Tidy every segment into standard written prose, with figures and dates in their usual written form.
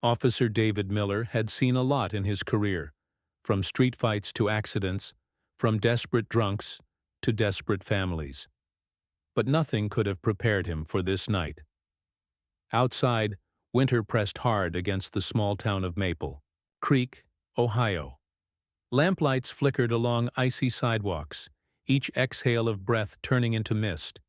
Officer David Miller had seen a lot in his career, from street fights to accidents, from desperate drunks to desperate families. But nothing could have prepared him for this night. Outside, winter pressed hard against the small town of Maple Creek, Ohio. Lamplights flickered along icy sidewalks, each exhale of breath turning into mist.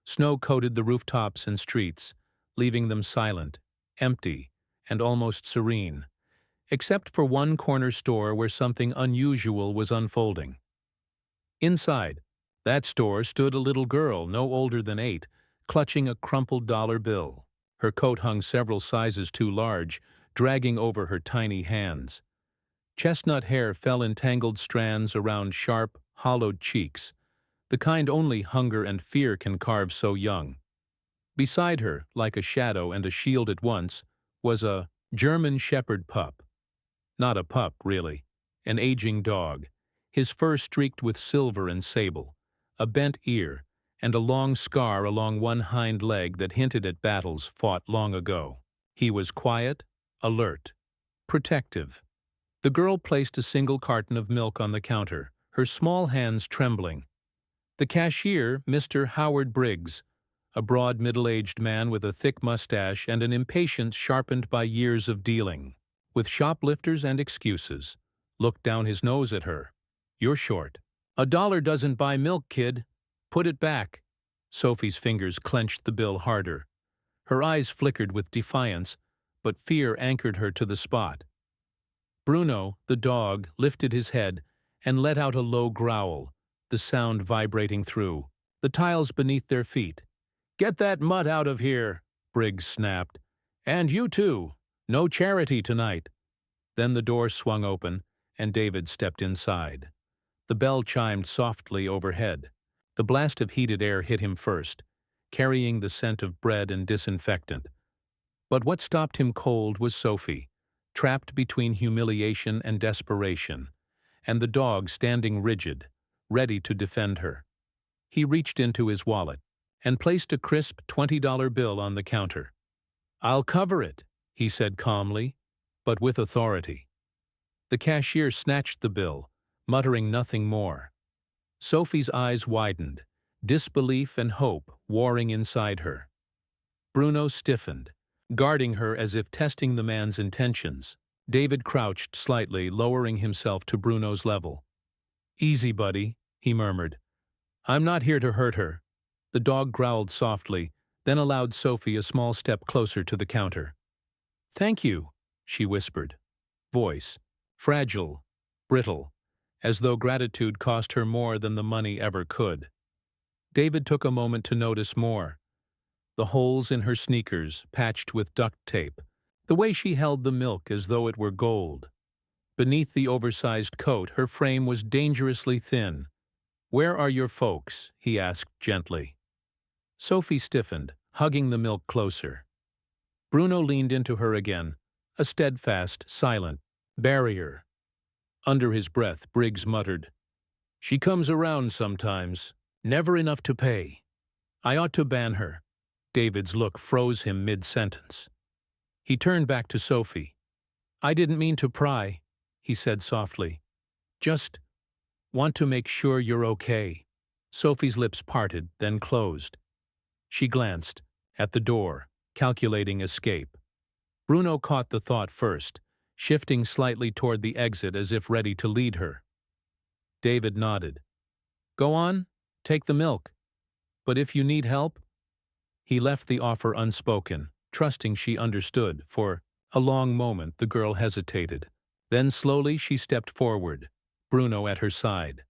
Snow coated the rooftops and streets, leaving them silent, empty, and almost serene, except for one corner store where something unusual was unfolding. Inside that store stood a little girl no older than 8, clutching a crumpled dollar bill. Her coat hung several sizes too large, dragging over her tiny hands. Chestnut hair fell in tangled strands around sharp, hollowed cheeks, the kind only hunger and fear can carve so young. Beside her, like a shadow and a shield at once, was a German Shepherd pup. Not a pup, really. An aging dog, his fur streaked with silver and sable, a bent ear, and a long scar along one hind leg that hinted at battles fought long ago. He was quiet, alert, protective. The girl placed a single carton of milk on the counter, her small hands trembling. The cashier, Mr. Howard Briggs, a broad middle-aged man with a thick mustache and an impatience sharpened by years of dealing with shoplifters and excuses, looked down his nose at her. "You're short." "$1 doesn't buy milk, kid. Put it back." Sophie's fingers clenched the bill harder. Her eyes flickered with defiance, but fear anchored her to the spot. Bruno, the dog, lifted his head and let out a low growl, the sound vibrating through the tiles beneath their feet. "Get that mutt out of here," Briggs snapped. "And you too. No charity tonight." Then the door swung open, and David stepped inside. The bell chimed softly overhead. The blast of heated air hit him first, carrying the scent of bread and disinfectant. But what stopped him cold was Sophie, trapped between humiliation and desperation, and the dog standing rigid, ready to defend her. He reached into his wallet and placed a crisp $20 bill on the counter. "I'll cover it," he said calmly, but with authority. The cashier snatched the bill, muttering nothing more. Sophie's eyes widened, disbelief and hope warring inside her. Bruno stiffened, guarding her as if testing the man's intentions. David crouched slightly, lowering himself to Bruno's level. "Easy, buddy," he murmured. "I'm not here to hurt her." The dog growled softly, then allowed Sophie a small step closer to the counter. "Thank you," she whispered. Voice fragile, brittle, as though gratitude cost her more than the money ever could. David took a moment to notice more. The holes in her sneakers, patched with duct tape, the way she held the milk as though it were gold. Beneath the oversized coat, her frame was dangerously thin. "Where are your folks?" he asked gently. Sophie stiffened, hugging the milk closer. Bruno leaned into her again, a steadfast, silent barrier. Under his breath, Briggs muttered, "She comes around sometimes. Never enough to pay. I ought to ban her." David's look froze him mid-sentence. He turned back to Sophie. "I didn't mean to pry," he said softly. "Just want to make sure you're okay." Sophie's lips parted, then closed. She glanced at the door, calculating escape. Bruno caught the thought first, shifting slightly toward the exit as if ready to lead her. David nodded. "Go on, take the milk. But if you need help—" He left the offer unspoken, trusting she understood. For a long moment the girl hesitated. Then slowly she stepped forward, Bruno at her side.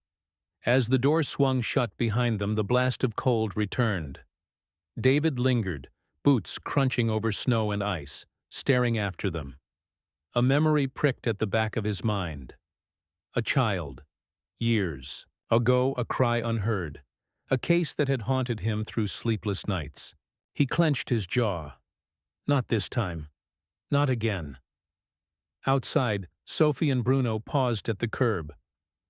As the door swung shut behind them, the blast of cold returned. David lingered, boots crunching over snow and ice, staring after them. A memory pricked at the back of his mind. A child. Years ago, a cry unheard. A case that had haunted him through sleepless nights. He clenched his jaw. Not this time. Not again. Outside, Sophie and Bruno paused at the curb.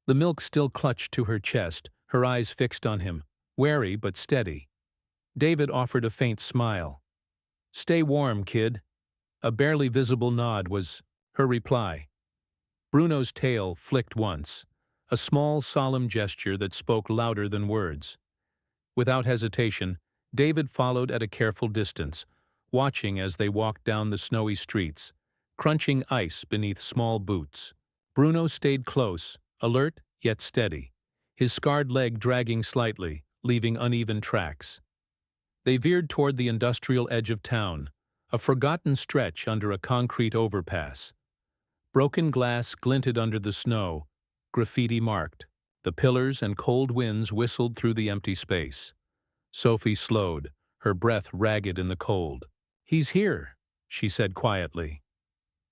The milk still clutched to her chest, her eyes fixed on him, wary but steady. David offered a faint smile. "Stay warm, kid." A barely visible nod was her reply. Bruno's tail flicked once, a small, solemn gesture that spoke louder than words. Without hesitation, David followed at a careful distance, watching as they walked down the snowy streets, crunching ice beneath small boots. Bruno stayed close, alert yet steady, his scarred leg dragging slightly, leaving uneven tracks. They veered toward the industrial edge of town, a forgotten stretch under a concrete overpass. Broken glass glinted under the snow, graffiti marked. The pillars and cold winds whistled through the empty space. Sophie slowed, her breath ragged in the cold. "He's here," she said quietly.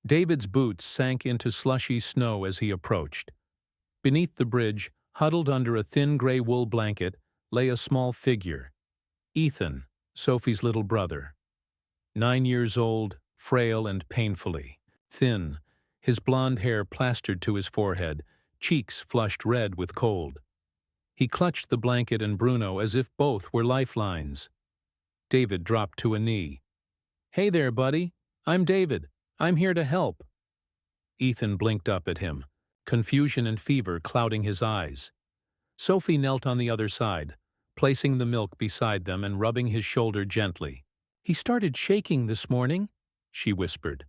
David's boots sank into slushy snow as he approached. Beneath the bridge, huddled under a thin gray wool blanket, lay a small figure. Ethan, Sophie's little brother. 9 years old, frail and painfully thin, his blonde hair plastered to his forehead, cheeks flushed red with cold. He clutched the blanket and Bruno as if both were lifelines. David dropped to a knee. "Hey there, buddy. I'm David. I'm here to help." Ethan blinked up at him, confusion and fever clouding his eyes. Sophie knelt on the other side, placing the milk beside them and rubbing his shoulder gently. "He started shaking this morning," she whispered.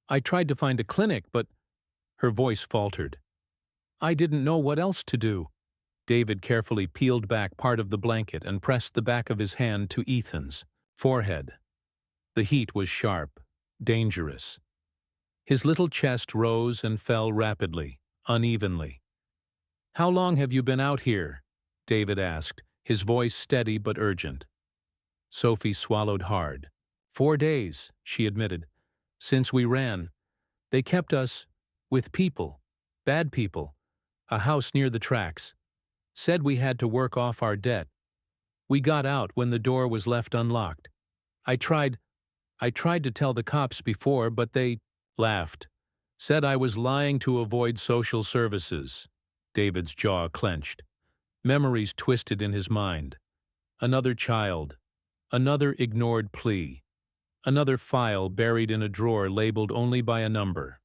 "I tried to find a clinic, but—" Her voice faltered. "I didn't know what else to do." David carefully peeled back part of the blanket and pressed the back of his hand to Ethan's forehead. The heat was sharp, dangerous. His little chest rose and fell rapidly, unevenly. "How long have you been out here?" David asked, his voice steady but urgent. Sophie swallowed hard. 4 days, she admitted. "Since we ran. They kept us with people, bad people, a house near the tracks. Said we had to work off our debt. We got out when the door was left unlocked. I tried to tell the cops before, but they laughed. Said I was lying to avoid social services." David's jaw clenched. Memories twisted in his mind. Another child. Another ignored plea. Another file buried in a drawer labeled only by a number.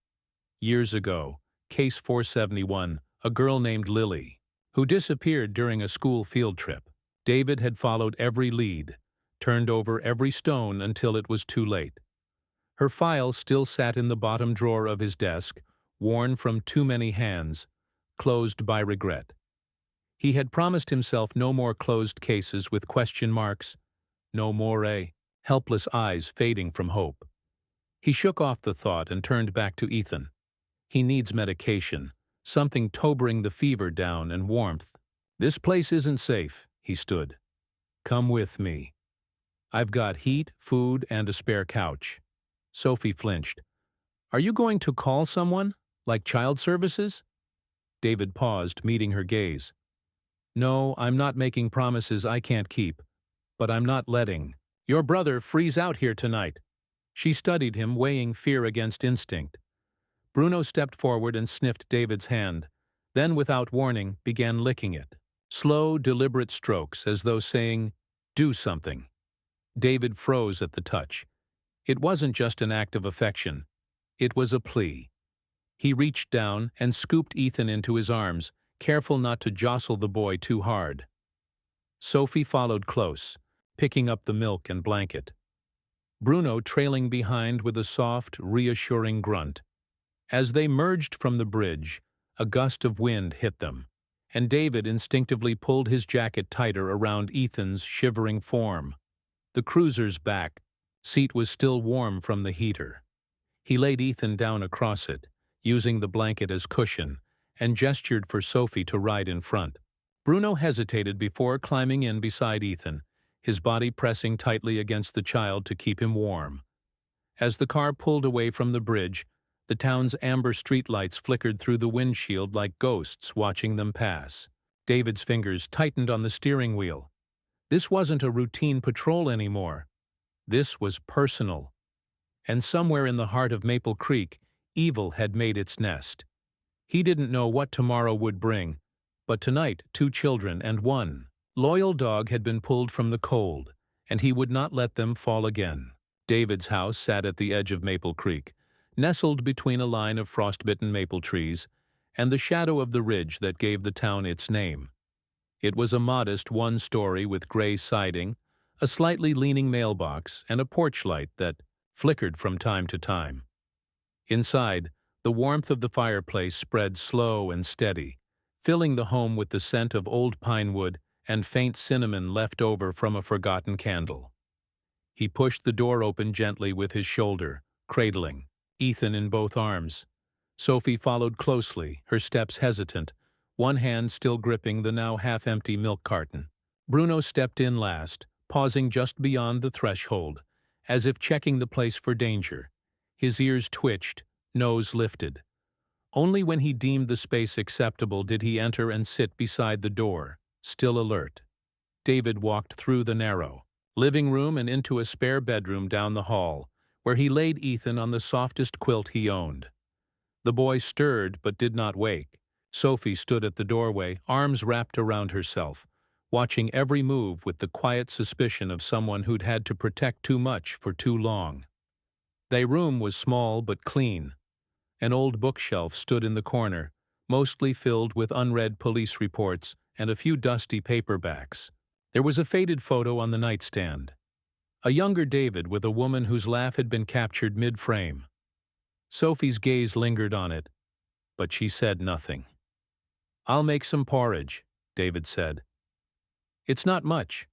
Years ago, Case 471, a girl named Lily, who disappeared during a school field trip. David had followed every lead, turned over every stone until it was too late. Her file still sat in the bottom drawer of his desk, worn from too many hands, closed by regret. He had promised himself no more closed cases with question marks, no more helpless eyes fading from hope. He shook off the thought and turned back to Ethan. He needs medication, something to bring the fever down and warmth. "This place isn't safe," he stood. "Come with me. I've got heat, food, and a spare couch." Sophie flinched. "Are you going to call someone, like child services?" David paused, meeting her gaze. "No, I'm not making promises I can't keep. But I'm not letting your brother freeze out here tonight." She studied him, weighing fear against instinct. Bruno stepped forward and sniffed David's hand, then without warning began licking it. Slow, deliberate strokes, as though saying, "Do something." David froze at the touch. It wasn't just an act of affection. It was a plea. He reached down and scooped Ethan into his arms, careful not to jostle the boy too hard. Sophie followed close, picking up the milk and blanket. Bruno trailing behind with a soft, reassuring grunt. As they merged from the bridge, a gust of wind hit them, and David instinctively pulled his jacket tighter around Ethan's shivering form. The cruiser's back seat was still warm from the heater. He laid Ethan down across it, using the blanket as cushion, and gestured for Sophie to ride in front. Bruno hesitated before climbing in beside Ethan, his body pressing tightly against the child to keep him warm. As the car pulled away from the bridge, the town's amber streetlights flickered through the windshield like ghosts watching them pass. David's fingers tightened on the steering wheel. This wasn't a routine patrol anymore. This was personal. And somewhere in the heart of Maple Creek, evil had made its nest. He didn't know what tomorrow would bring, but tonight 2 children and 1 loyal dog had been pulled from the cold, and he would not let them fall again. David's house sat at the edge of Maple Creek, nestled between a line of frostbitten maple trees and the shadow of the ridge that gave the town its name. It was a modest one-story with gray siding, a slightly leaning mailbox, and a porch light that flickered from time to time. Inside, the warmth of the fireplace spread slow and steady, filling the home with the scent of old pine wood and faint cinnamon left over from a forgotten candle. He pushed the door open gently with his shoulder, cradling Ethan in both arms. Sophie followed closely, her steps hesitant, one hand still gripping the now half-empty milk carton. Bruno stepped in last, pausing just beyond the threshold, as if checking the place for danger. His ears twitched, nose lifted. Only when he deemed the space acceptable did he enter and sit beside the door, still alert. David walked through the narrow living room and into a spare bedroom down the hall, where he laid Ethan on the softest quilt he owned. The boy stirred but did not wake. Sophie stood at the doorway, arms wrapped around herself, watching every move with the quiet suspicion of someone who'd had to protect too much for too long. Their room was small but clean. An old bookshelf stood in the corner, mostly filled with unread police reports and a few dusty paperbacks. There was a faded photo on the nightstand. A younger David with a woman whose laugh had been captured mid-frame. Sophie's gaze lingered on it, but she said nothing. "I'll make some porridge," David said. "It's not much,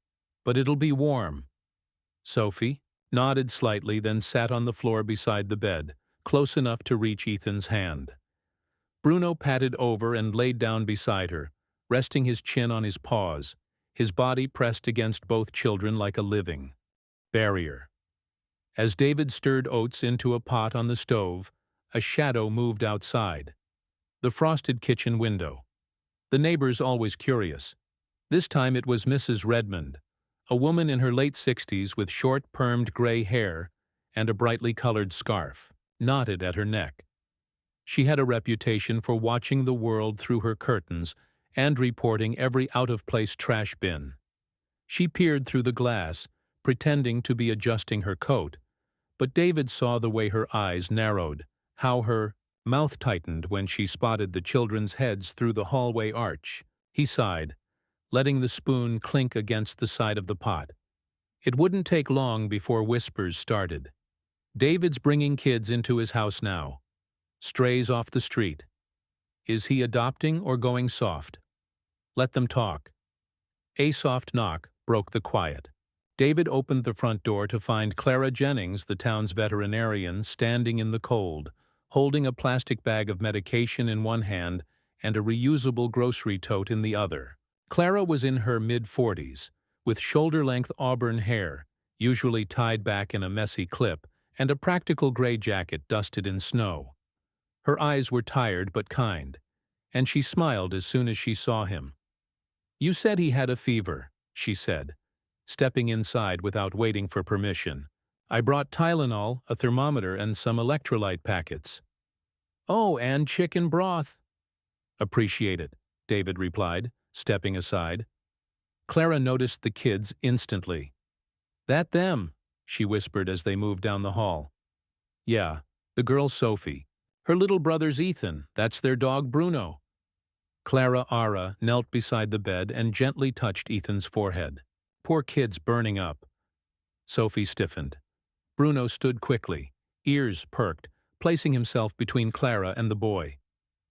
but it'll be warm." Sophie nodded slightly, then sat on the floor beside the bed, close enough to reach Ethan's hand. Bruno patted over and laid down beside her, resting his chin on his paws, his body pressed against both children like a living barrier. As David stirred oats into a pot on the stove, a shadow moved outside. The frosted kitchen window. The neighbors always curious. This time it was Mrs. Redmond, a woman in her late 60s with short, permed gray hair and a brightly colored scarf, knotted at her neck. She had a reputation for watching the world through her curtains and reporting every out-of-place trash bin. She peered through the glass, pretending to be adjusting her coat, but David saw the way her eyes narrowed, how her mouth tightened when she spotted the children's heads through the hallway arch. He sighed, letting the spoon clink against the side of the pot. It wouldn't take long before whispers started. "David's bringing kids into his house now. Strays off the street. Is he adopting or going soft? Let them talk." A soft knock broke the quiet. David opened the front door to find Clara Jennings, the town's veterinarian, standing in the cold, holding a plastic bag of medication in one hand and a reusable grocery tote in the other. Clara was in her mid-40s, with shoulder-length auburn hair, usually tied back in a messy clip, and a practical gray jacket dusted in snow. Her eyes were tired but kind, and she smiled as soon as she saw him. "You said he had a fever," she said, stepping inside without waiting for permission. "I brought Tylenol, a thermometer, and some electrolyte packets." "Oh, and chicken broth." "Appreciate it," David replied, stepping aside. Clara noticed the kids instantly. "That them?" she whispered as they moved down the hall. "Yeah, the girl Sophie. Her little brother's Ethan. That's their dog Bruno." Clara Ara knelt beside the bed and gently touched Ethan's forehead. "Poor kid's burning up." Sophie stiffened. Bruno stood quickly, ears perked, placing himself between Clara and the boy.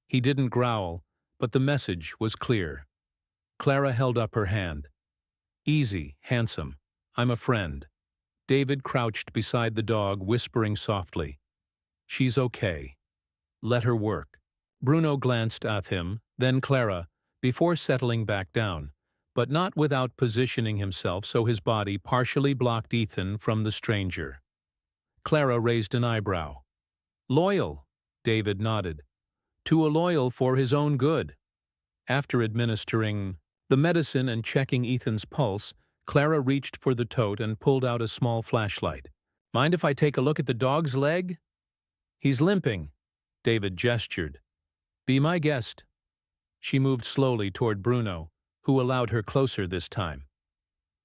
He didn't growl, but the message was clear. Clara held up her hand. "Easy, handsome. I'm a friend." David crouched beside the dog, whispering softly, "She's okay. Let her work." Bruno glanced at him, then Clara, before settling back down, but not without positioning himself so his body partially blocked Ethan from the stranger. Clara raised an eyebrow. "Loyal," David nodded. "To a loyal for his own good." After administering the medicine and checking Ethan's pulse, Clara reached for the tote and pulled out a small flashlight. "Mind if I take a look at the dog's leg?" "He's limping," David gestured. "Be my guest." She moved slowly toward Bruno, who allowed her closer this time.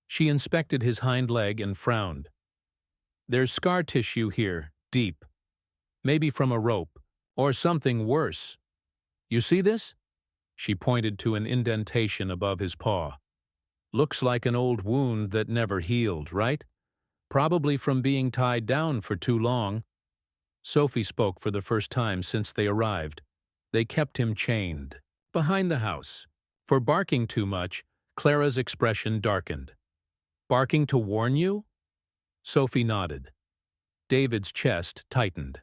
She inspected his hind leg and frowned. There's scar tissue here, deep. Maybe from a rope, or something worse. You see this? She pointed to an indentation above his paw. Looks like an old wound that never healed, right? Probably from being tied down for too long. Sophie spoke for the first time since they arrived. They kept him chained. Behind the house. For barking too much, Clara's expression darkened. Barking to warn you? Sophie nodded. David's chest tightened.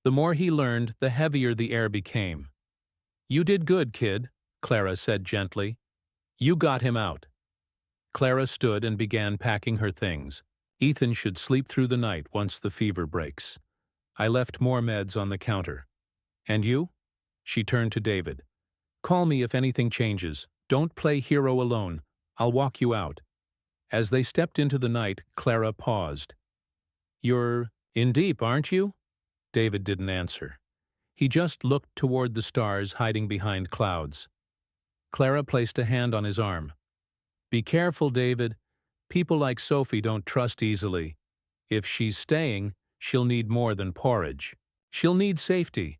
The more he learned, the heavier the air became. You did good, kid, Clara said gently. You got him out. Clara stood and began packing her things. Ethan should sleep through the night once the fever breaks. I left more meds on the counter. And you? She turned to David. Call me if anything changes. Don't play hero alone. I'll walk you out. As they stepped into the night, Clara paused. You're in deep, aren't you? David didn't answer. He just looked toward the stars hiding behind clouds. Clara placed a hand on his arm. Be careful, David. People like Sophie don't trust easily. If she's staying, she'll need more than porridge. She'll need safety.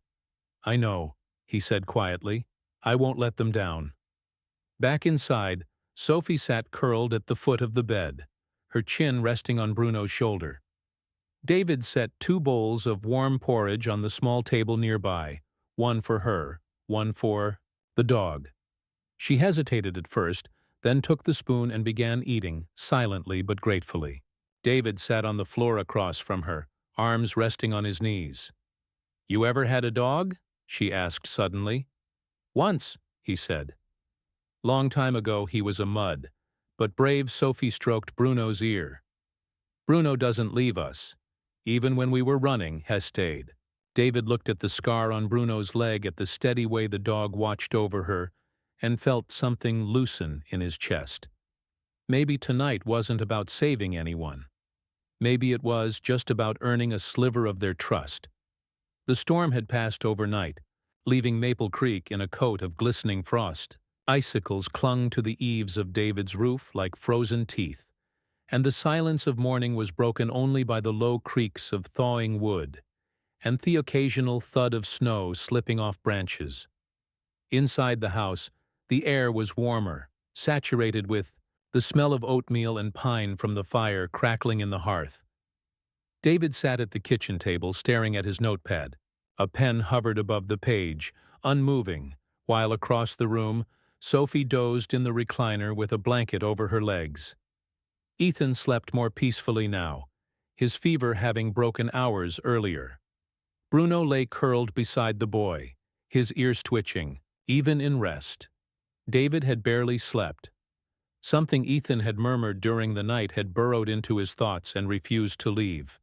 I know, he said quietly. I won't let them down. Back inside, Sophie sat curled at the foot of the bed, her chin resting on Bruno's shoulder. David set 2 bowls of warm porridge on the small table nearby, one for her, one for the dog. She hesitated at first, then took the spoon and began eating, silently but gratefully. David sat on the floor across from her, arms resting on his knees. You ever had a dog? She asked suddenly. Once, he said. Long time ago he was a mud, but brave Sophie stroked Bruno's ear. Bruno doesn't leave us. Even when we were running, has stayed. David looked at the scar on Bruno's leg, at the steady way the dog watched over her, and felt something loosen in his chest. Maybe tonight wasn't about saving anyone. Maybe it was just about earning a sliver of their trust. The storm had passed overnight, leaving Maple Creek in a coat of glistening frost. Icicles clung to the eaves of David's roof like frozen teeth, and the silence of morning was broken only by the low creaks of thawing wood and the occasional thud of snow slipping off branches. Inside the house, the air was warmer, saturated with the smell of oatmeal and pine from the fire crackling in the hearth. David sat at the kitchen table staring at his notepad. A pen hovered above the page, unmoving, while across the room, Sophie dozed in the recliner with a blanket over her legs. Ethan slept more peacefully now, his fever having broken hours earlier. Bruno lay curled beside the boy, his ears twitching, even in rest. David had barely slept. Something Ethan had murmured during the night had burrowed into his thoughts and refused to leave.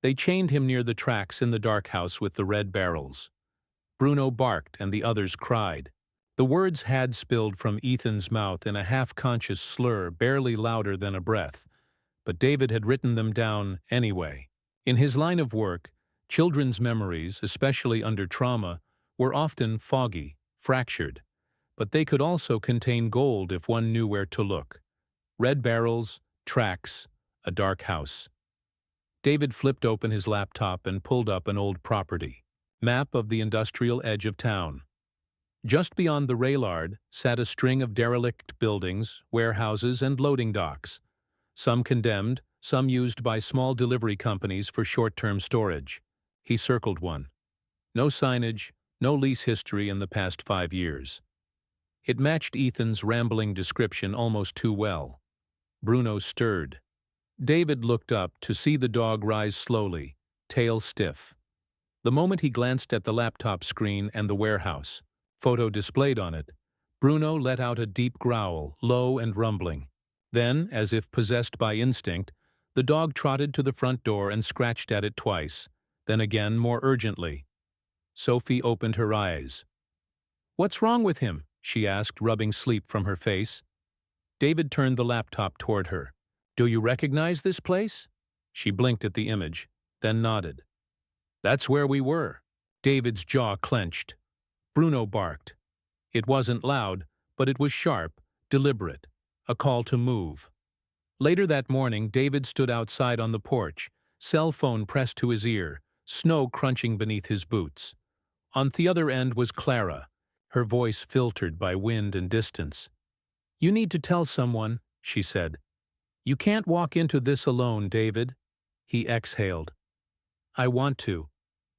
They chained him near the tracks in the dark house with the red barrels. Bruno barked and the others cried. The words had spilled from Ethan's mouth in a half-conscious slur barely louder than a breath, but David had written them down anyway. In his line of work, children's memories, especially under trauma, were often foggy, fractured, but they could also contain gold if one knew where to look. Red barrels, tracks, a dark house. David flipped open his laptop and pulled up an old property. Map of the industrial edge of town. Just beyond the railyard sat a string of derelict buildings, warehouses, and loading docks. Some condemned, some used by small delivery companies for short-term storage. He circled one. No signage, no lease history in the past 5 years. It matched Ethan's rambling description almost too well. Bruno stirred. David looked up to see the dog rise slowly, tail stiff. The moment he glanced at the laptop screen and the warehouse, photo displayed on it, Bruno let out a deep growl, low and rumbling. Then, as if possessed by instinct, the dog trotted to the front door and scratched at it twice, then again more urgently. Sophie opened her eyes. "What's wrong with him?" she asked, rubbing sleep from her face. David turned the laptop toward her. "Do you recognize this place?" She blinked at the image, then nodded. "That's where we were." David's jaw clenched. Bruno barked. It wasn't loud, but it was sharp, deliberate, a call to move. Later that morning, David stood outside on the porch, cell phone pressed to his ear, snow crunching beneath his boots. On the other end was Clara, her voice filtered by wind and distance. "You need to tell someone," she said. "You can't walk into this alone, David." He exhaled. "I want to.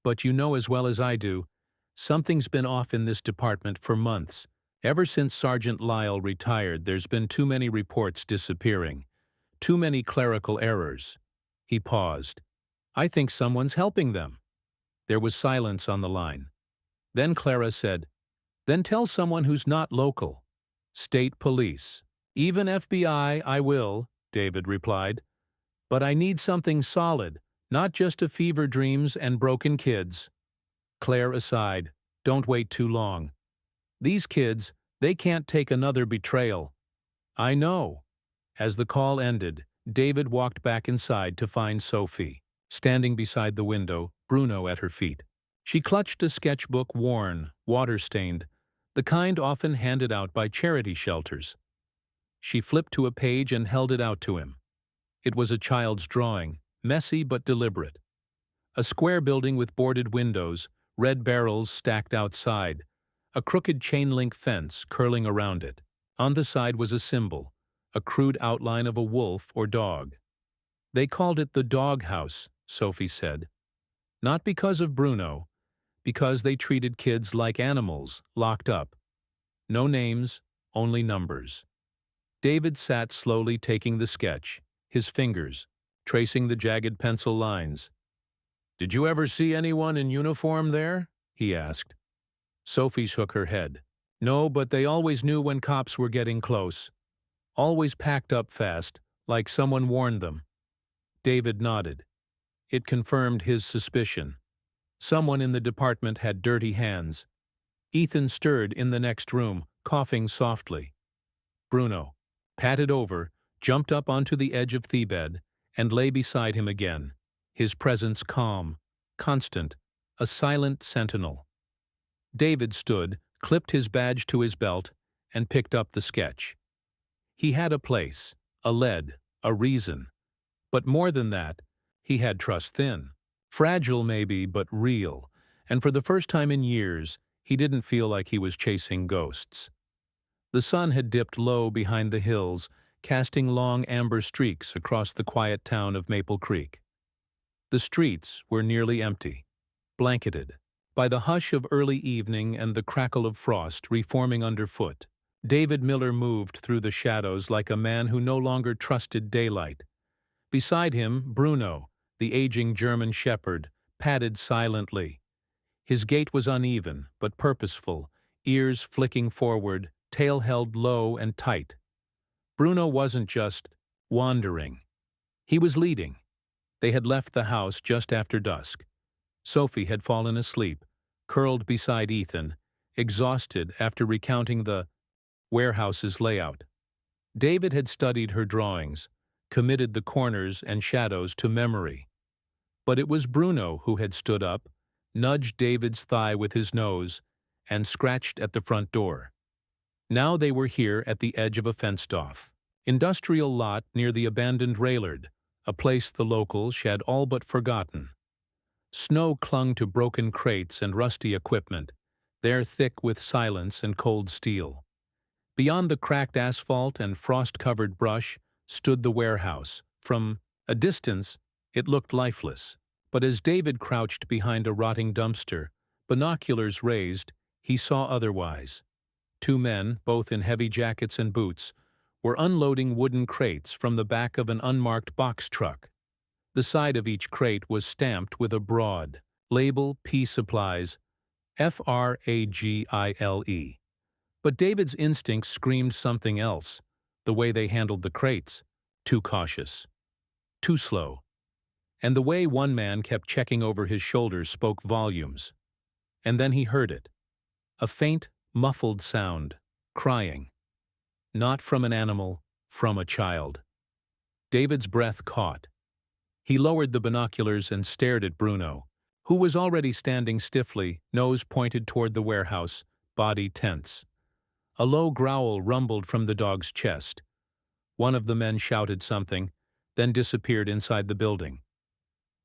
But you know as well as I do, something's been off in this department for months. Ever since Sergeant Lyle retired, there's been too many reports disappearing. Too many clerical errors." He paused. "I think someone's helping them." There was silence on the line. Then Clara said, "Then tell someone who's not local. State police. Even FBI, I will," David replied. "But I need something solid, not just a fever dreams and broken kids." Claire aside, "Don't wait too long. These kids, they can't take another betrayal." "I know." As the call ended, David walked back inside to find Sophie, standing beside the window, Bruno at her feet. She clutched a sketchbook, worn, water-stained, the kind often handed out by charity shelters. She flipped to a page and held it out to him. It was a child's drawing, messy but deliberate. A square building with boarded windows, red barrels stacked outside, a crooked chain-link fence curling around it. On the side was a symbol, a crude outline of a wolf or dog. "They called it the dog house," Sophie said. "Not because of Bruno, because they treated kids like animals, locked up. No names, only numbers." David sat slowly taking the sketch, his fingers, tracing the jagged pencil lines. "Did you ever see anyone in uniform there?" he asked. Sophie shook her head. "No, but they always knew when cops were getting close. Always packed up fast, like someone warned them." David nodded. It confirmed his suspicion. Someone in the department had dirty hands. Ethan stirred in the next room, coughing softly. Bruno, patted over, jumped up onto the edge of the bed, and lay beside him again, his presence calm, constant, a silent sentinel. David stood, clipped his badge to his belt, and picked up the sketch. He had a place, a lead, a reason. But more than that, he had trust thin. Fragile maybe, but real, and for the first time in years, he didn't feel like he was chasing ghosts. The sun had dipped low behind the hills, casting long amber streaks across the quiet town of Maple Creek. The streets were nearly empty, blanketed by the hush of early evening and the crackle of frost reforming underfoot. David Miller moved through the shadows like a man who no longer trusted daylight. Beside him, Bruno, the aging German shepherd, padded silently. His gait was uneven, but purposeful, ears flicking forward, tail held low and tight. Bruno wasn't just wandering. He was leading. They had left the house just after dusk. Sophie had fallen asleep, curled beside Ethan, exhausted after recounting the warehouse's layout. David had studied her drawings, committed the corners and shadows to memory. But it was Bruno who had stood up, nudged David's thigh with his nose, and scratched at the front door. Now they were here at the edge of a fenced-off industrial lot near the abandoned Railard, a place the locals had all but forgotten. Snow clung to broken crates and rusty equipment, there thick with silence and cold steel. Beyond the cracked asphalt and frost-covered brush stood the warehouse. From a distance, it looked lifeless. But as David crouched behind a rotting dumpster, binoculars raised, he saw otherwise. Two men, both in heavy jackets and boots, were unloading wooden crates from the back of an unmarked box truck. The side of each crate was stamped with a broad label, P Supplies, Fragile. But David's instincts screamed something else, the way they handled the crates. Too cautious. Too slow. And the way one man kept checking over his shoulder spoke volumes. And then he heard it. A faint, muffled sound. Crying. Not from an animal, from a child. David's breath caught. He lowered the binoculars and stared at Bruno, who was already standing stiffly, nose pointed toward the warehouse, body tense. A low growl rumbled from the dog's chest. One of the men shouted something, then disappeared inside the building.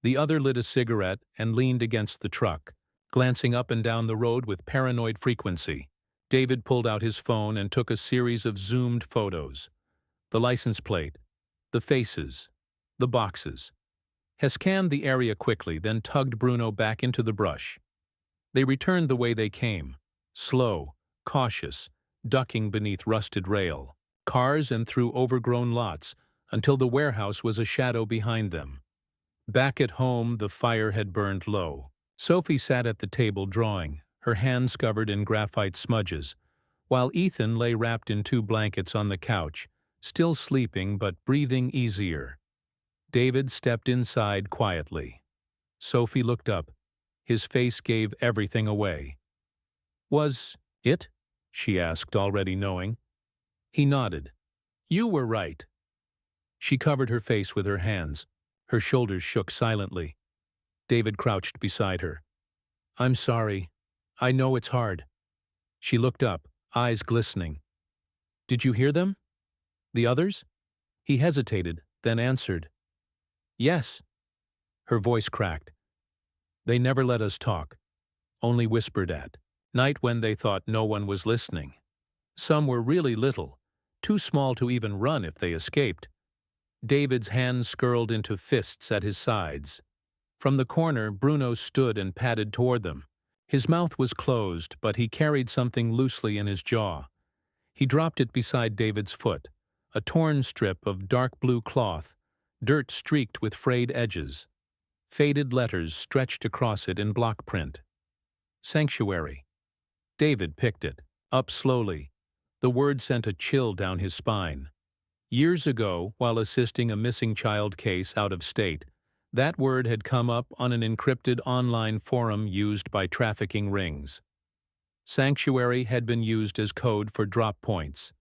The other lit a cigarette and leaned against the truck, glancing up and down the road with paranoid frequency. David pulled out his phone and took a series of zoomed photos. The license plate, the faces, the boxes. He scanned the area quickly, then tugged Bruno back into the brush. They returned the way they came, slow, cautious, ducking beneath rusted rail, cars and through overgrown lots, until the warehouse was a shadow behind them. Back at home, the fire had burned low. Sophie sat at the table drawing, her hands covered in graphite smudges, while Ethan lay wrapped in 2 blankets on the couch, still sleeping but breathing easier. David stepped inside quietly. Sophie looked up. His face gave everything away. "Was it?" she asked, already knowing. He nodded. "You were right." She covered her face with her hands. Her shoulders shook silently. David crouched beside her. "I'm sorry. I know it's hard." She looked up, eyes glistening. "Did you hear them? The others?" He hesitated, then answered. "Yes." Her voice cracked. "They never let us talk, only whispered at night when they thought no one was listening. Some were really little, too small to even run if they escaped." David's hands curled into fists at his sides. From the corner, Bruno stood and padded toward them. His mouth was closed, but he carried something loosely in his jaw. He dropped it beside David's foot, a torn strip of dark blue cloth, dirt streaked with frayed edges. Faded letters stretched across it in block print. Sanctuary. David picked it, up slowly. The word sent a chill down his spine. Years ago, while assisting a missing child case out of state, that word had come up on an encrypted online forum used by trafficking rings. Sanctuary had been used as code for drop points,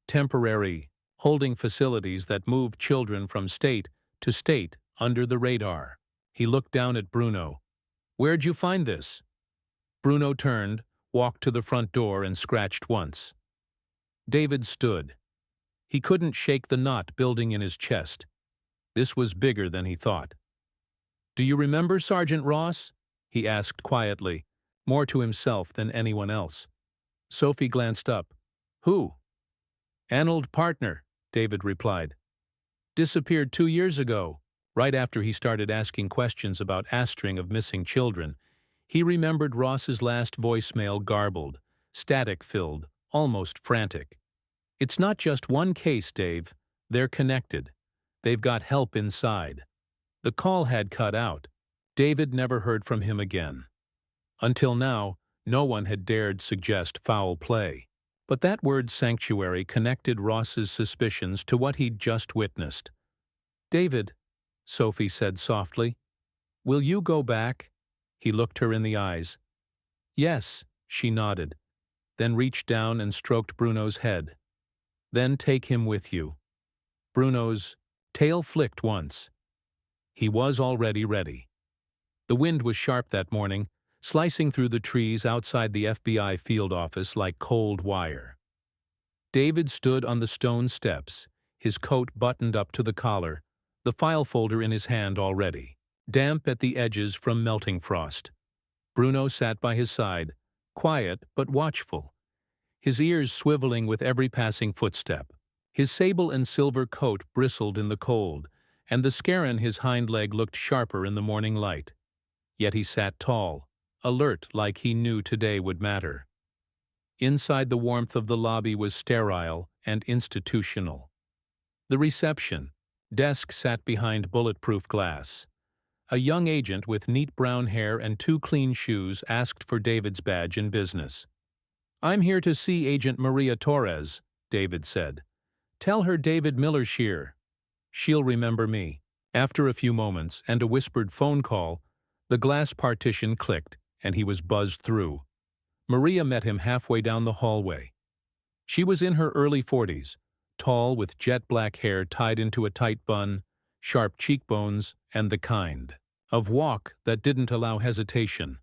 temporary holding facilities that moved children from state to state under the radar. He looked down at Bruno. "Where'd you find this?" Bruno turned, walked to the front door, and scratched once. David stood. He couldn't shake the knot building in his chest. This was bigger than he thought. "Do you remember Sergeant Ross?" he asked quietly, more to himself than anyone else. Sophie glanced up. "Who?" "An old partner," David replied. "Disappeared 2 years ago." Right after he started asking questions about a string of missing children, he remembered Ross's last voicemail, garbled, static-filled, almost frantic. "It's not just one case, Dave. They're connected. They've got help inside." The call had cut out. David never heard from him again. Until now, no one had dared suggest foul play. But that word sanctuary connected Ross's suspicions to what he'd just witnessed. "David," Sophie said softly, "will you go back?" He looked her in the eyes. "Yes," she nodded, then reached down and stroked Bruno's head. "Then take him with you." Bruno's tail flicked once. He was already ready. The wind was sharp that morning, slicing through the trees outside the FBI field office like cold wire. David stood on the stone steps, his coat buttoned up to the collar, the file folder in his hand already, damp at the edges from melting frost. Bruno sat by his side, quiet but watchful, his ears swiveling with every passing footstep. His sable and silver coat bristled in the cold, and the scare in his hind leg looked sharper in the morning light. Yet he sat tall, alert like he knew today would matter. Inside, the warmth of the lobby was sterile and institutional. The reception desk sat behind bulletproof glass. A young agent with neat brown hair and 2 clean shoes asked for David's badge and business. "I'm here to see Agent Maria Torres," David said. "Tell her David Miller's here. She'll remember me." After a few moments and a whispered phone call, the glass partition clicked, and he was buzzed through. Maria met him halfway down the hallway. She was in her early 40s, tall with jet-black hair tied into a tight bun, sharp cheekbones, and the kind of walk that didn't allow hesitation.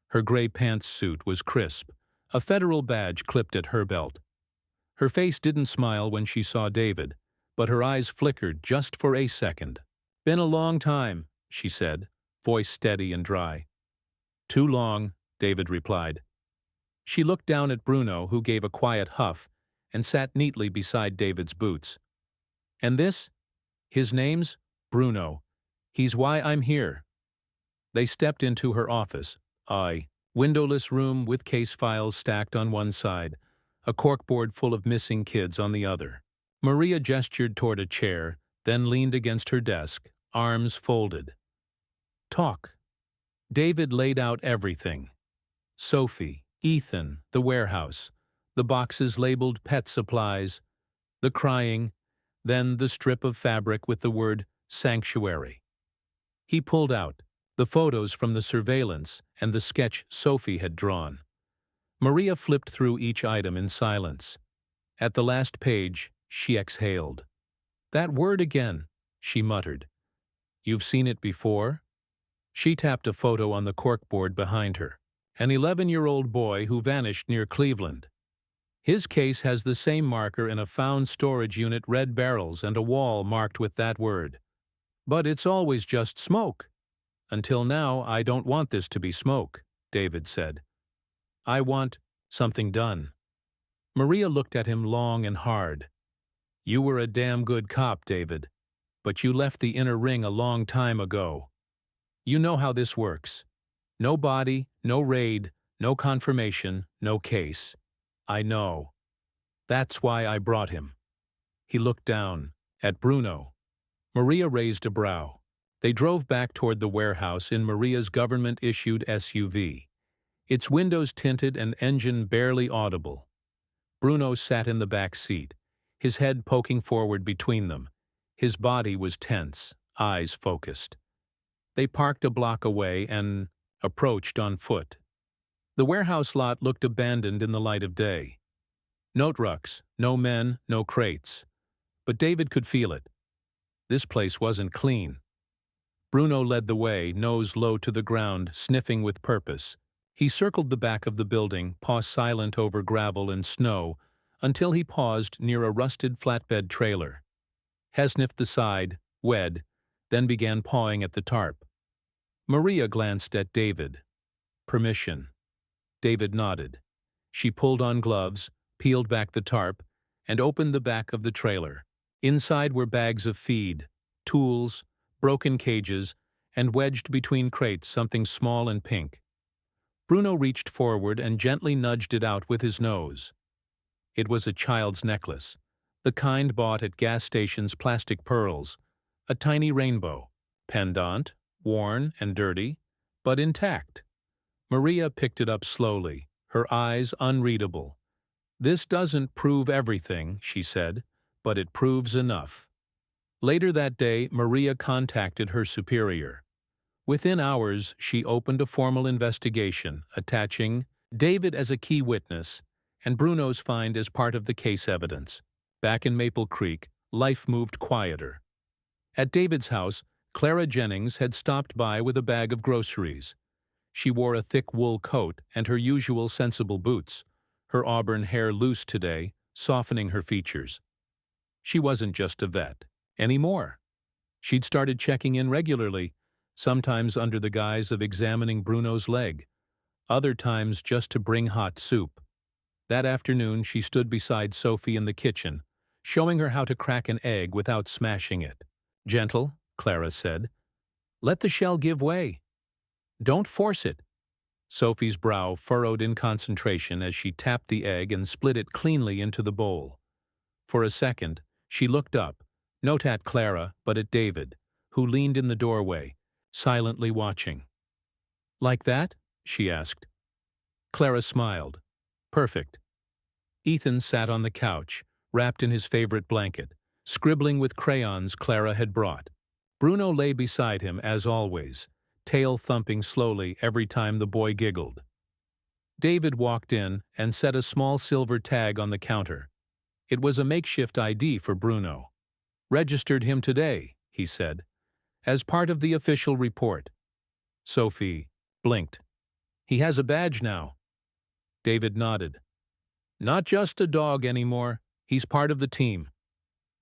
Her gray pantsuit was crisp, a federal badge clipped at her belt. Her face didn't smile when she saw David, but her eyes flickered just for a second. "Been a long time," she said, voice steady and dry. "Too long," David replied. She looked down at Bruno, who gave a quiet huff and sat neatly beside David's boots. "And this? His name's Bruno. He's why I'm here." They stepped into her office, a windowless room with case files stacked on one side, a corkboard full of missing kids on the other. Maria gestured toward a chair, then leaned against her desk, arms folded. "Talk." David laid out everything. Sophie, Ethan, the warehouse, the boxes labeled pet supplies, the crying, then the strip of fabric with the word sanctuary. He pulled out the photos from the surveillance and the sketch Sophie had drawn. Maria flipped through each item in silence. At the last page, she exhaled. "That word again," she muttered. "You've seen it before?" She tapped a photo on the corkboard behind her. "An 11-year-old boy who vanished near Cleveland. His case has the same marker in a found storage unit, red barrels, and a wall marked with that word. But it's always just smoke. Until now, I don't want this to be smoke," David said. "I want something done." Maria looked at him long and hard. "You were a damn good cop, David, but you left the inner ring a long time ago. You know how this works. No body, no raid, no confirmation, no case. I know. That's why I brought him." He looked down at Bruno. Maria raised a brow. They drove back toward the warehouse in Maria's government-issued SUV, its windows tinted and engine barely audible. Bruno sat in the back seat, his head poking forward between them. His body was tense, eyes focused. They parked a block away and approached on foot. The warehouse lot looked abandoned in the light of day. Note rucks, no men, no crates. But David could feel it. This place wasn't clean. Bruno led the way, nose low to the ground, sniffing with purpose. He circled the back of the building, paw silent over gravel and snow, until he paused near a rusted flatbed trailer. He sniffed the side, wed, then began pawing at the tarp. Maria glanced at David. "Permission." David nodded. She pulled on gloves, peeled back the tarp, and opened the back of the trailer. Inside were bags of feed, tools, broken cages, and wedged between crates something small and pink. Bruno reached forward and gently nudged it out with his nose. It was a child's necklace, the kind bought at gas stations' plastic pearls, a tiny rainbow, pendant, worn and dirty, but intact. Maria picked it up slowly, her eyes unreadable. "This doesn't prove everything," she said, "but it proves enough." Later that day, Maria contacted her superior. Within hours, she opened a formal investigation, attaching David as a key witness and Bruno's find as part of the case evidence. Back in Maple Creek, life moved quieter. At David's house, Clara Jennings had stopped by with a bag of groceries. She wore a thick wool coat and her usual sensible boots, her auburn hair loose today, softening her features. She wasn't just a vet anymore. She'd started checking in regularly, sometimes under the guise of examining Bruno's leg, other times just to bring hot soup. That afternoon, she stood beside Sophie in the kitchen, showing her how to crack an egg without smashing it. "Gentle," Clara said. "Let the shell give way. Don't force it." Sophie's brow furrowed in concentration as she tapped the egg and split it cleanly into the bowl. For a second, she looked up, not at Clara, but at David, who leaned in the doorway, silently watching. "Like that?" she asked. Clara smiled. "Perfect." Ethan sat on the couch, wrapped in his favorite blanket, scribbling with crayons Clara had brought. Bruno lay beside him, as always, tail thumping slowly every time the boy giggled. David walked in and set a small silver tag on the counter. It was a makeshift ID for Bruno. "Registered him today," he said, "as part of the official report." Sophie blinked. "He has a badge now." David nodded. "Not just a dog anymore. He's part of the team."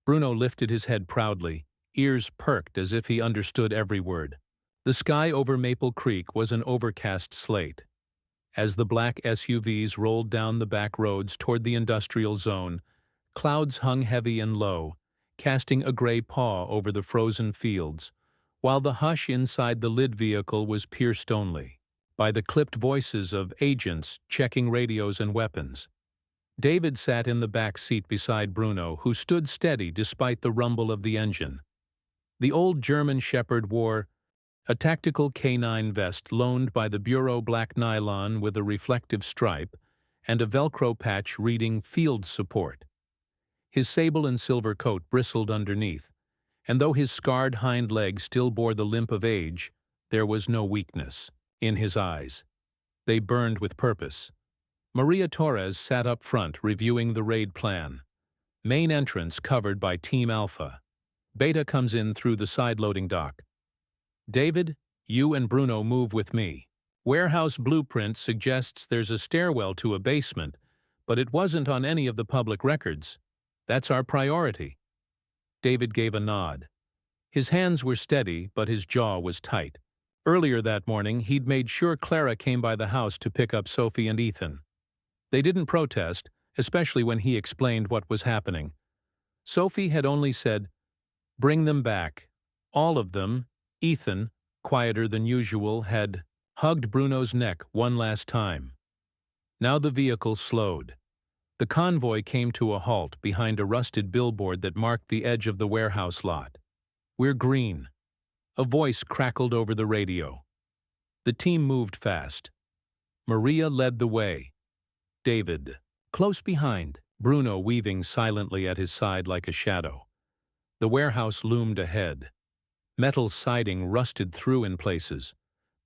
Bruno lifted his head proudly, ears perked as if he understood every word. The sky over Maple Creek was an overcast slate. As the black SUVs rolled down the back roads toward the industrial zone, clouds hung heavy and low, casting a gray pall over the frozen fields, while the hush inside the lid vehicle was pierced only by the clipped voices of agents checking radios and weapons. David sat in the back seat beside Bruno, who stood steady despite the rumble of the engine. The old German Shepherd wore a tactical canine vest loaned by the Bureau, black nylon with a reflective stripe, and a Velcro patch reading Field Support. His sable and silver coat bristled underneath, and though his scarred hind legs still bore the limp of age, there was no weakness in his eyes. They burned with purpose. Maria Torres sat up front reviewing the raid plan. Main entrance covered by Team Alpha. Beta comes in through the side-loading dock. David, you and Bruno move with me. Warehouse blueprint suggests there's a stairwell to a basement, but it wasn't on any of the public records. That's our priority. David gave a nod. His hands were steady, but his jaw was tight. Earlier that morning, he'd made sure Clara came by the house to pick up Sophie and Ethan. They didn't protest, especially when he explained what was happening. Sophie had only said, "Bring them back." All of them. Ethan, quieter than usual, had hugged Bruno's neck one last time. Now the vehicle slowed. The convoy came to a halt behind a rusted billboard that marked the edge of the warehouse lot. "We're green." A voice crackled over the radio. The team moved fast. Maria led the way. David, close behind, Bruno weaving silently at his side like a shadow. The warehouse loomed ahead. Metal siding rusted through in places,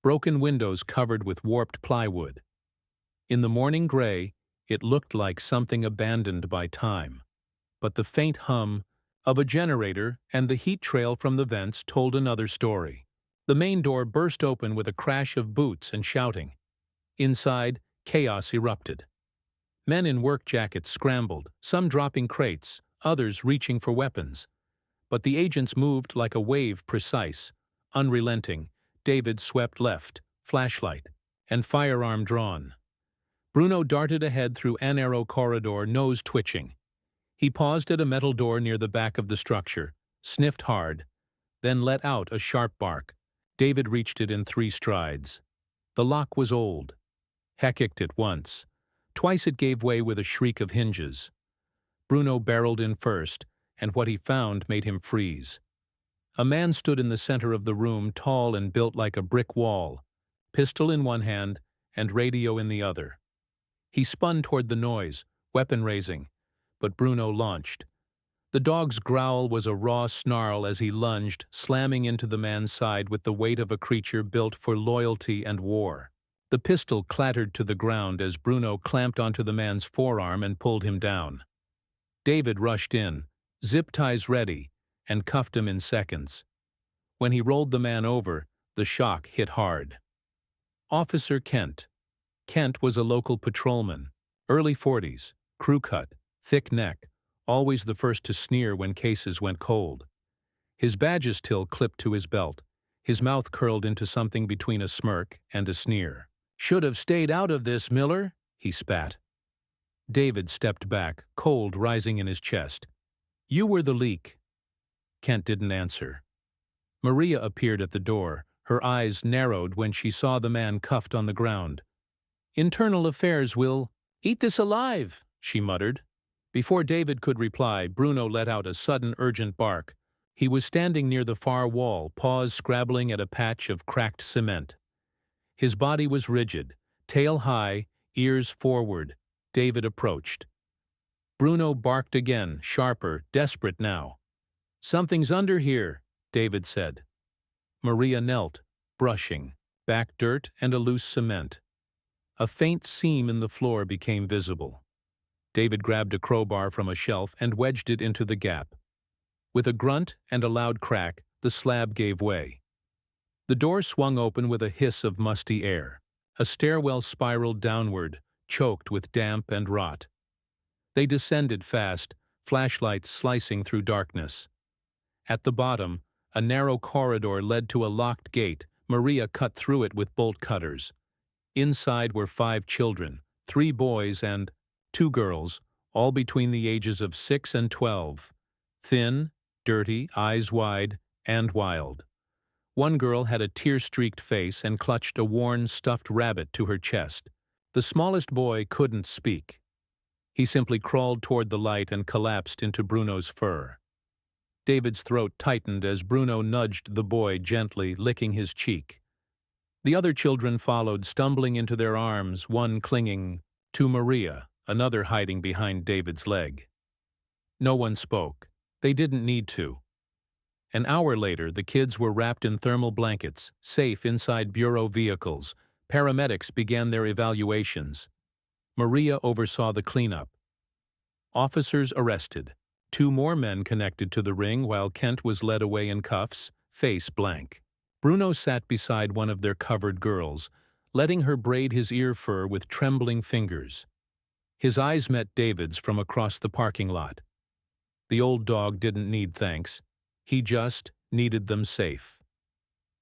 broken windows covered with warped plywood. In the morning gray, it looked like something abandoned by time, but the faint hum of a generator and the heat trail from the vents told another story. The main door burst open with a crash of boots and shouting. Inside, chaos erupted. Men in work jackets scrambled, some dropping crates, others reaching for weapons. But the agents moved like a wave, precise, unrelenting. David swept left, flashlight, and firearm drawn. Bruno darted ahead through a narrow corridor, nose twitching. He paused at a metal door near the back of the structure, sniffed hard, then let out a sharp bark. David reached it in 3 strides. The lock was old. Heck kicked it once. Twice it gave way with a shriek of hinges. Bruno barreled in first, and what he found made him freeze. A man stood in the center of the room, tall and built like a brick wall, pistol in one hand and radio in the other. He spun toward the noise, weapon raising, but Bruno launched. The dog's growl was a raw snarl as he lunged, slamming into the man's side with the weight of a creature built for loyalty and war. The pistol clattered to the ground as Bruno clamped onto the man's forearm and pulled him down. David rushed in, zip ties ready, and cuffed him in seconds. When he rolled the man over, the shock hit hard. Officer Kent. Kent was a local patrolman, early 40s, crew cut, thick neck, always the first to sneer when cases went cold. His badge's till clipped to his belt, his mouth curled into something between a smirk and a sneer. "Should have stayed out of this, Miller," he spat. David stepped back, cold rising in his chest. "You were the leak." Kent didn't answer. Maria appeared at the door, her eyes narrowed when she saw the man cuffed on the ground. "Internal Affairs will eat this alive," she muttered. Before David could reply, Bruno let out a sudden urgent bark. He was standing near the far wall, paws scrabbling at a patch of cracked cement. His body was rigid, tail high, ears forward. David approached. Bruno barked again, sharper, desperate now. "Something's under here," David said. Maria knelt, brushing, back dirt and a loose cement. A faint seam in the floor became visible. David grabbed a crowbar from a shelf and wedged it into the gap. With a grunt and a loud crack, the slab gave way. The door swung open with a hiss of musty air. A stairwell spiraled downward, choked with damp and rot. They descended fast, flashlights slicing through darkness. At the bottom, a narrow corridor led to a locked gate Maria cut through it with bolt cutters. Inside were 5 children, 3 boys and 2 girls, all between the ages of 6 and 12. Thin, dirty, eyes wide, and wild. One girl had a tear-streaked face and clutched a worn, stuffed rabbit to her chest. The smallest boy couldn't speak. He simply crawled toward the light and collapsed into Bruno's fur. David's throat tightened as Bruno nudged the boy gently, licking his cheek. The other children followed, stumbling into their arms, one clinging to Maria, another hiding behind David's leg. No one spoke. They didn't need to. An hour later, the kids were wrapped in thermal blankets, safe inside Bureau vehicles. Paramedics began their evaluations. Maria oversaw the cleanup. Officers arrested. 2 more men connected to the ring while Kent was led away in cuffs, face blank. Bruno sat beside one of their covered girls, letting her braid his ear fur with trembling fingers. His eyes met David's from across the parking lot. The old dog didn't need thanks. He just needed them safe.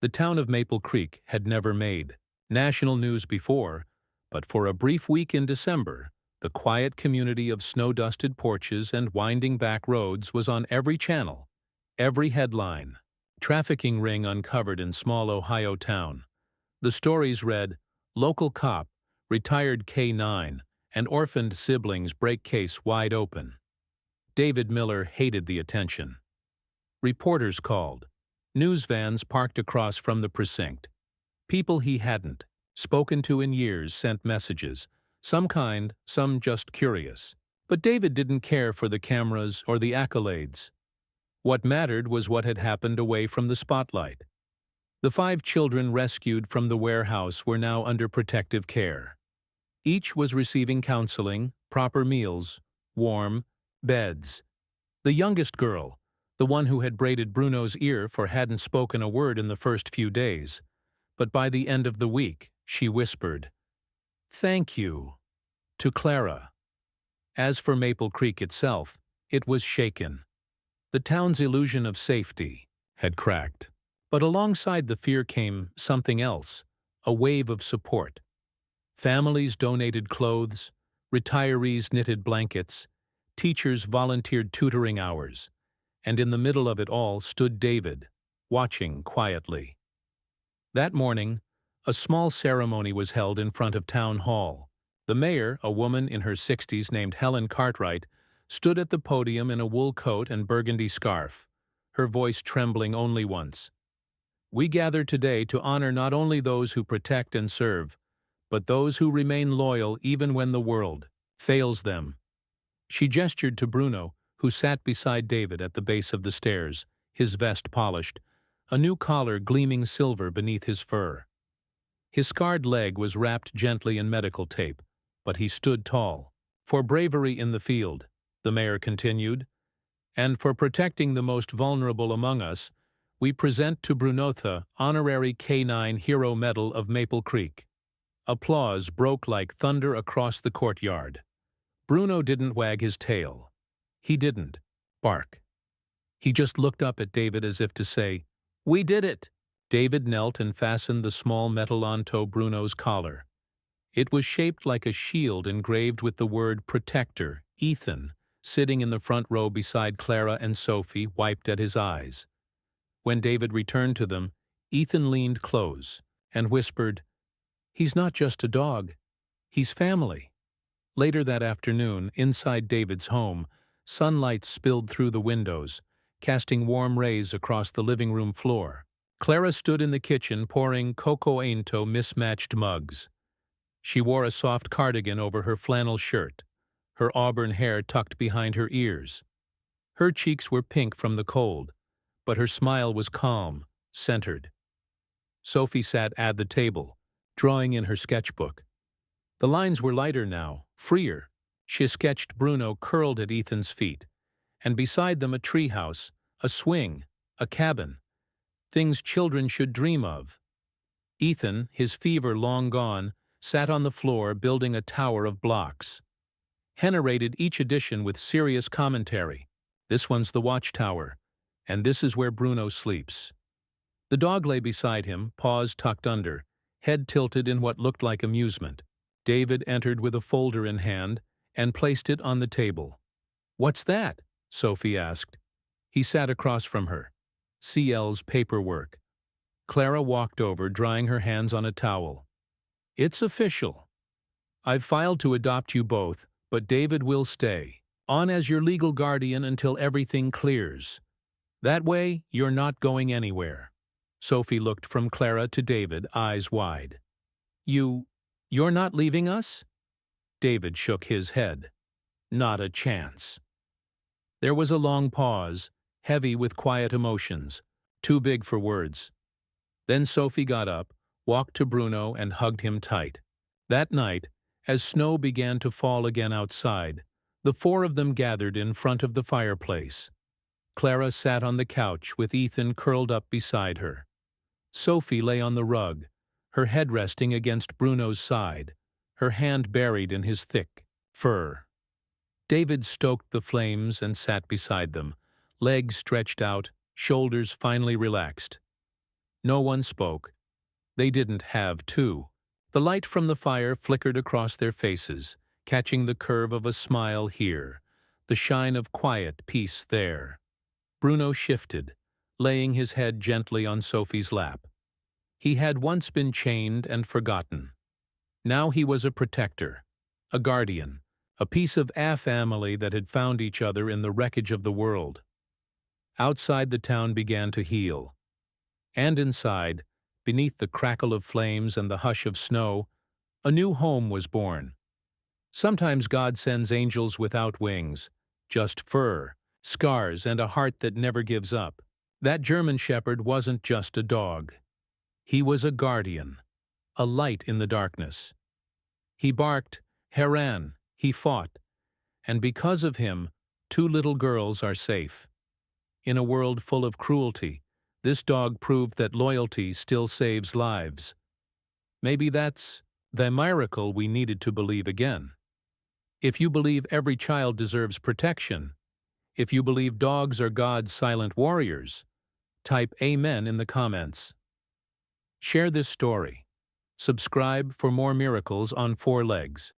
The town of Maple Creek had never made national news before, but for a brief week in December, the quiet community of snow-dusted porches and winding back roads was on every channel, every headline. Trafficking ring uncovered in small Ohio town. The stories read, "Local cop, retired K-9, and orphaned siblings break case wide open." David Miller hated the attention. Reporters called. News vans parked across from the precinct. People he hadn't spoken to in years sent messages, some kind, some just curious. But David didn't care for the cameras or the accolades. What mattered was what had happened away from the spotlight. The 5 children rescued from the warehouse were now under protective care. Each was receiving counseling, proper meals, warm beds. The youngest girl, the one who had braided Bruno's ear for hadn't spoken a word in the first few days, but by the end of the week, she whispered, "Thank you," to Clara. As for Maple Creek itself, it was shaken. The town's illusion of safety had cracked. But alongside the fear came something else, a wave of support. Families donated clothes, retirees knitted blankets, teachers volunteered tutoring hours, and in the middle of it all stood David, watching quietly. That morning, a small ceremony was held in front of Town Hall. The mayor, a woman in her 60s named Helen Cartwright, stood at the podium in a wool coat and burgundy scarf, her voice trembling only once. "We gather today to honor not only those who protect and serve, but those who remain loyal even when the world fails them." She gestured to Bruno, who sat beside David at the base of the stairs, his vest polished, a new collar gleaming silver beneath his fur. His scarred leg was wrapped gently in medical tape, but he stood tall. "For bravery in the field," the mayor continued, "and for protecting the most vulnerable among us, we present to Bruno the honorary K-9 Hero Medal of Maple Creek." Applause broke like thunder across the courtyard. Bruno didn't wag his tail. He didn't bark. He just looked up at David as if to say, "We did it!" David knelt and fastened the small metal onto Bruno's collar. It was shaped like a shield engraved with the word protector. Ethan, sitting in the front row beside Clara and Sophie, wiped at his eyes. When David returned to them, Ethan leaned close and whispered, "He's not just a dog. He's family." Later that afternoon, inside David's home, sunlight spilled through the windows, casting warm rays across the living room floor. Clara stood in the kitchen pouring cocoa into mismatched mugs. She wore a soft cardigan over her flannel shirt, her auburn hair tucked behind her ears. Her cheeks were pink from the cold, but her smile was calm, centered. Sophie sat at the table, drawing in her sketchbook. The lines were lighter now, freer. She sketched Bruno curled at Ethan's feet, and beside them a treehouse, a swing, a cabin, things children should dream of. Ethan, his fever long gone, sat on the floor building a tower of blocks. Henna rated each edition with serious commentary. "This one's the watchtower, and this is where Bruno sleeps." The dog lay beside him, paws tucked under, head tilted in what looked like amusement. David entered with a folder in hand and placed it on the table. "What's that?" Sophie asked. He sat across from her. CL's paperwork. Clara walked over, drying her hands on a towel. "It's official. I've filed to adopt you both, but David will stay on as your legal guardian until everything clears. That way, you're not going anywhere." Sophie looked from Clara to David, eyes wide. You're not leaving us?" David shook his head. "Not a chance." There was a long pause, heavy with quiet emotions, too big for words. Then Sophie got up, walked to Bruno and hugged him tight. That night, as snow began to fall again outside, the four of them gathered in front of the fireplace. Clara sat on the couch with Ethan curled up beside her. Sophie lay on the rug, her head resting against Bruno's side, her hand buried in his thick fur. David stoked the flames and sat beside them, legs stretched out, shoulders finally relaxed. No one spoke. They didn't have to. The light from the fire flickered across their faces, catching the curve of a smile here, the shine of quiet peace there. Bruno shifted, laying his head gently on Sophie's lap. He had once been chained and forgotten. Now he was a protector, a guardian, a piece of a family that had found each other in the wreckage of the world. Outside, the town began to heal. And inside, beneath the crackle of flames and the hush of snow, a new home was born. Sometimes God sends angels without wings, just fur, scars, and a heart that never gives up. That German shepherd wasn't just a dog. He was a guardian, a light in the darkness. He barked, Haran, he fought, and because of him, 2 little girls are safe. In a world full of cruelty, this dog proved that loyalty still saves lives. Maybe that's the miracle we needed to believe again. If you believe every child deserves protection, if you believe dogs are God's silent warriors, type Amen in the comments. Share this story. Subscribe for more miracles on 4 legs.